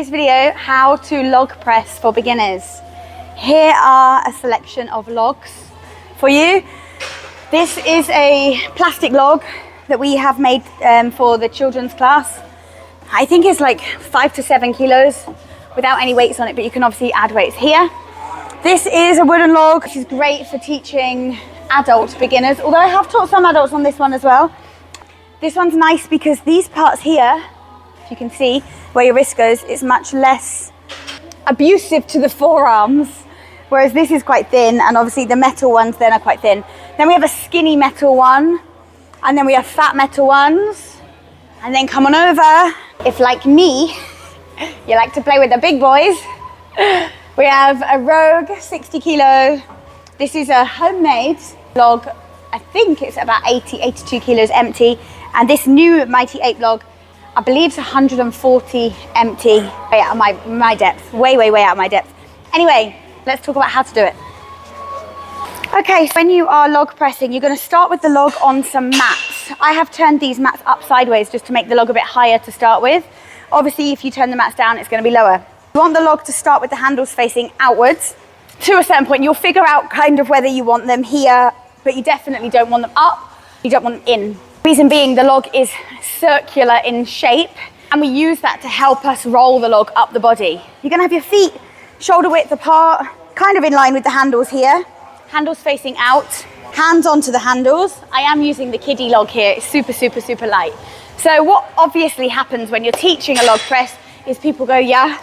this video how to log press for beginners. Here are a selection of logs for you. This is a plastic log that we have made for the children's class. I think it's like 5 to 7 kilos without any weights on it, but you can obviously add weights here. This is a wooden log, which is great for teaching adult beginners, although I have taught some adults on this one as well. This one's nice because these parts here, if you can see where your wrist goes, is much less abusive to the forearms, whereas this is quite thin, and obviously the metal ones then are quite thin. Then we have a skinny metal one, and then we have fat metal ones, and then come on over. If like me, you like to play with the big boys, we have a Rogue 60 kilo. This is a homemade log. I think it's about 82 kilos empty. And this new Mighty Ape log, I believe it's 140 empty. Way out of my depth, way out of my depth. Anyway, let's talk about how to do it. Okay, so when you are log pressing, you're gonna start with the log on some mats. I have turned these mats up sideways just to make the log a bit higher to start with. Obviously, if you turn the mats down, it's gonna be lower. You want the log to start with the handles facing outwards. To a certain point, you'll figure out kind of whether you want them here, but you definitely don't want them up, you don't want them in. Reason being, the log is circular in shape, and we use that to help us roll the log up the body. You're gonna have your feet shoulder width apart, kind of in line with the handles here. Handles facing out, hands onto the handles. I am using the kiddie log here, it's super light. So what obviously happens when you're teaching a log press is people go, yeah,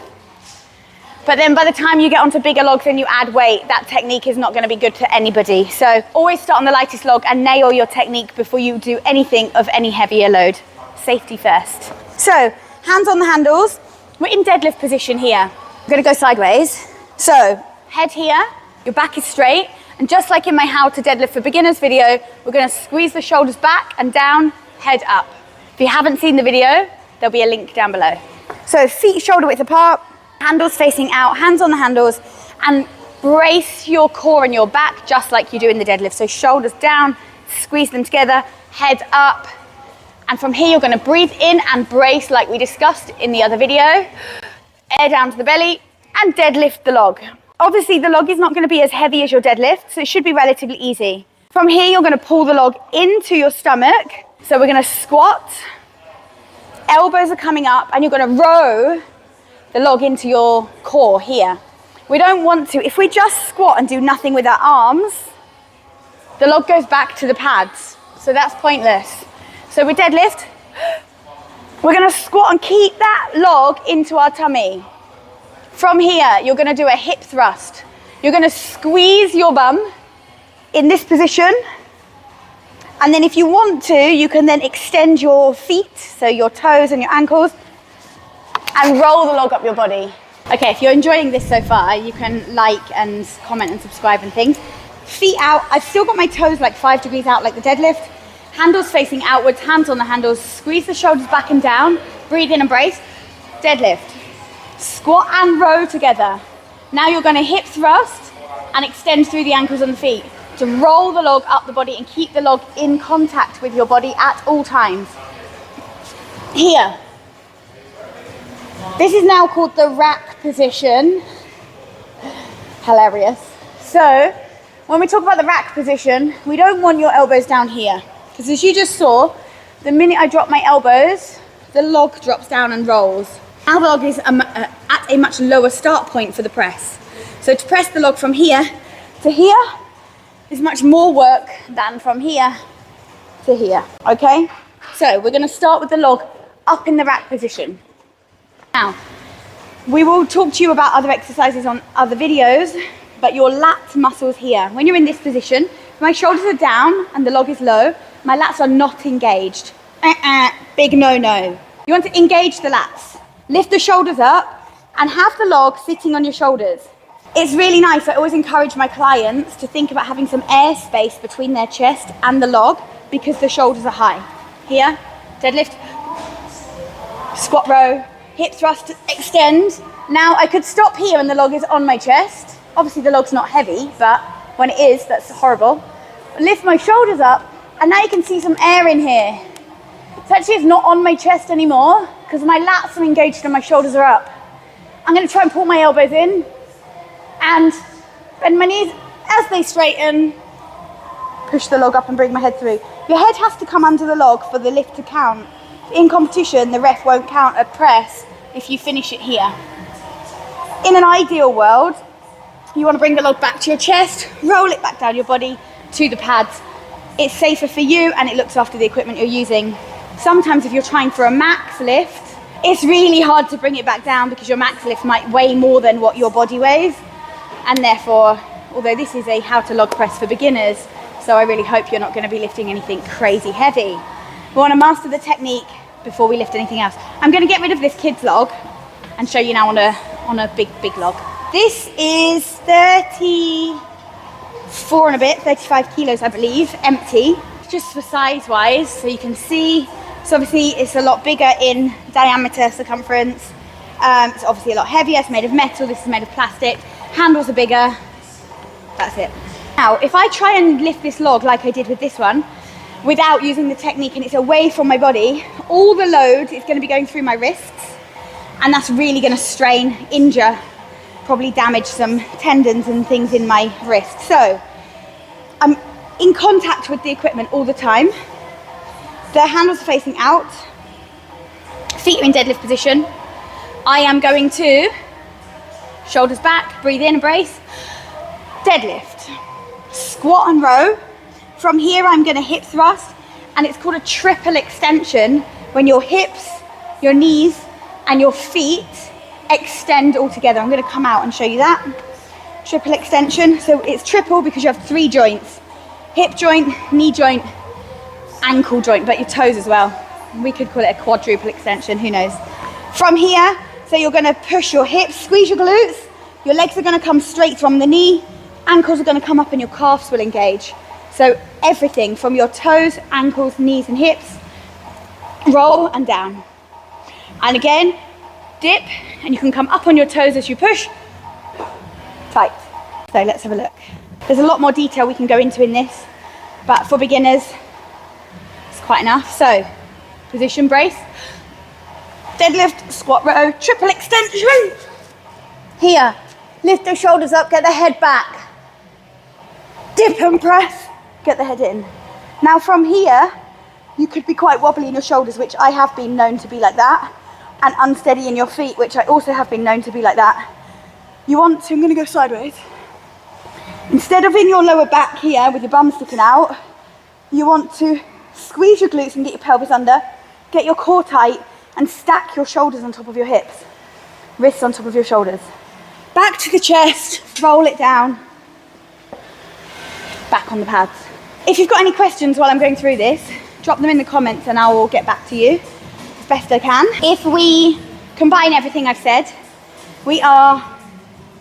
but then by the time you get onto bigger logs and you add weight, that technique is not going to be good for anybody. So always start on the lightest log and nail your technique before you do anything of any heavier load. Safety first. So hands on the handles. We're in deadlift position here. We're going to go sideways. So head here, your back is straight. And just like in my How to Deadlift for Beginners video, we're going to squeeze the shoulders back and down, head up. If you haven't seen the video, there'll be a link down below. So feet shoulder width apart. Handles facing out, hands on the handles, and brace your core and your back just like you do in the deadlift. So shoulders down, squeeze them together, head up. And from here, you're gonna breathe in and brace like we discussed in the other video. Air down to the belly and deadlift the log. Obviously, the log is not gonna be as heavy as your deadlift, so it should be relatively easy. From here, you're gonna pull the log into your stomach. So we're gonna squat, elbows are coming up, and you're gonna row the log into your core here. We don't want to, if we just squat and do nothing with our arms, the log goes back to the pads. So that's pointless. So we deadlift, we're gonna squat and keep that log into our tummy. From here, you're gonna do a hip thrust. You're gonna squeeze your bum in this position. And then if you want to, you can then extend your feet, so your toes and your ankles, and roll the log up your body. Okay, if you're enjoying this so far, you can like and comment and subscribe and things. Feet out, I've still got my toes like 5 degrees out like the deadlift. Handles facing outwards, hands on the handles, squeeze the shoulders back and down, breathe in and brace, deadlift. Squat and row together. Now you're gonna hip thrust and extend through the ankles and the feet to roll the log up the body and keep the log in contact with your body at all times. Here. This is now called the rack position. Hilarious. So, when we talk about the rack position, we don't want your elbows down here. Because as you just saw, the minute I drop my elbows, the log drops down and rolls. Now the log is at a much lower start point for the press. So to press the log from here to here is much more work than from here to here, okay? So we're gonna start with the log up in the rack position. Now, we will talk to you about other exercises on other videos, but your lat muscles here, when you're in this position, my shoulders are down and the log is low, my lats are not engaged. Big no-no. You want to engage the lats. Lift the shoulders up and have the log sitting on your shoulders. It's really nice. I always encourage my clients to think about having some air space between their chest and the log because the shoulders are high. Here, deadlift, squat row, hip thrust, extend. Now I could stop here and the log is on my chest. Obviously the log's not heavy, but when it is, that's horrible. Lift my shoulders up and now you can see some air in here. So actually it's not on my chest anymore because my lats are engaged and my shoulders are up. I'm going to try and pull my elbows in and bend my knees as they straighten. Push the log up and bring my head through. Your head has to come under the log for the lift to count. In competition, the ref won't count a press if you finish it here. In an ideal world, you want to bring the log back to your chest, roll it back down your body to the pads. It's safer for you and it looks after the equipment you're using. Sometimes if you're trying for a max lift, it's really hard to bring it back down because your max lift might weigh more than what your body weighs. And therefore, although this is a how to log press for beginners, so I really hope you're not going to be lifting anything crazy heavy. We want to master the technique before we lift anything else. I'm going to get rid of this kid's log and show you now on a big log. This is 34 and a bit, 35 kilos I believe, empty. Just for size wise, so you can see, so obviously it's a lot bigger in diameter, circumference. It's obviously a lot heavier, it's made of metal, this is made of plastic. Handles are bigger, that's it. Now, if I try and lift this log like I did with this one, without using the technique and it's away from my body, all the load is going to be going through my wrists, and that's really going to strain, injure, probably damage some tendons and things in my wrist. So I'm in contact with the equipment all the time. The handles are facing out, feet are in deadlift position. I am going to shoulders back, breathe in, embrace, deadlift, squat and row. From here I'm going to hip thrust, and it's called a triple extension when your hips, your knees and your feet extend all together. I'm going to come out and show you that. Triple extension, so it's triple because you have 3 joints. Hip joint, knee joint, ankle joint, but your toes as well. We could call it a quadruple extension, who knows. From here, so you're going to push your hips, squeeze your glutes, your legs are going to come straight from the knee, ankles are going to come up and your calves will engage. So everything from your toes, ankles, knees and hips, roll and down. And again, dip, and you can come up on your toes as you push, tight. So let's have a look. There's a lot more detail we can go into in this, but for beginners, it's quite enough. So, position brace, deadlift, squat row, triple extension. Here, lift the shoulders up, get the head back. Dip and press, get the head in. Now from here, you could be quite wobbly in your shoulders, which I have been known to be like that, and unsteady in your feet, which I also have been known to be like that. You want to, I'm going to go sideways. Instead of in your lower back here with your bum sticking out, you want to squeeze your glutes and get your pelvis under, get your core tight and stack your shoulders on top of your hips. Wrists on top of your shoulders. Back to the chest, roll it down, back on the pads. If you've got any questions while I'm going through this, drop them in the comments and I will get back to you as best I can. If we combine everything I've said, we are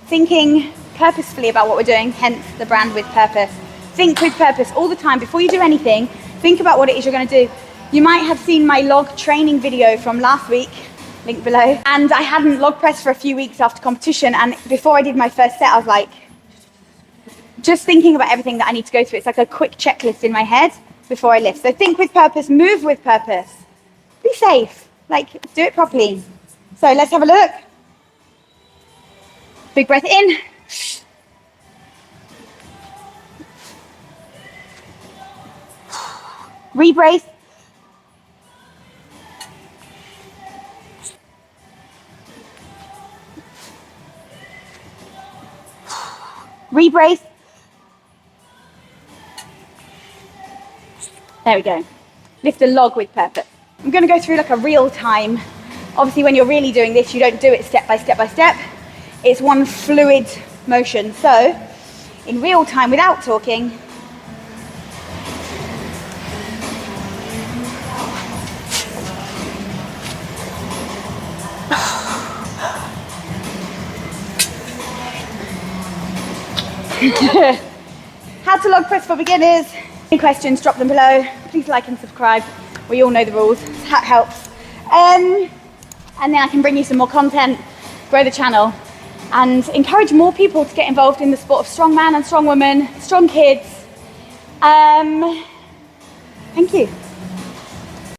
thinking purposefully about what we're doing, hence the brand with purpose. Think with purpose all the time. Before you do anything, think about what it is you're going to do. You might have seen my log training video from last week, link below, and I hadn't log pressed for a few weeks after competition, and before I did my first set I was like, just thinking about everything that I need to go through. It's like a quick checklist in my head before I lift. So think with purpose, move with purpose, be safe, like do it properly. So let's have a look. Big breath in. Rebrace. Rebrace. There we go. Lift the log with purpose. I'm going to go through like a real time. Obviously when you're really doing this, you don't do it step by step by step. It's one fluid motion. So in real time, without talking, how to log press for beginners. Any questions, drop them below. Please like and subscribe. We all know the rules. That helps. And then I can bring you some more content, grow the channel, and encourage more people to get involved in the sport of strongman and strongwoman, strong kids. Thank you.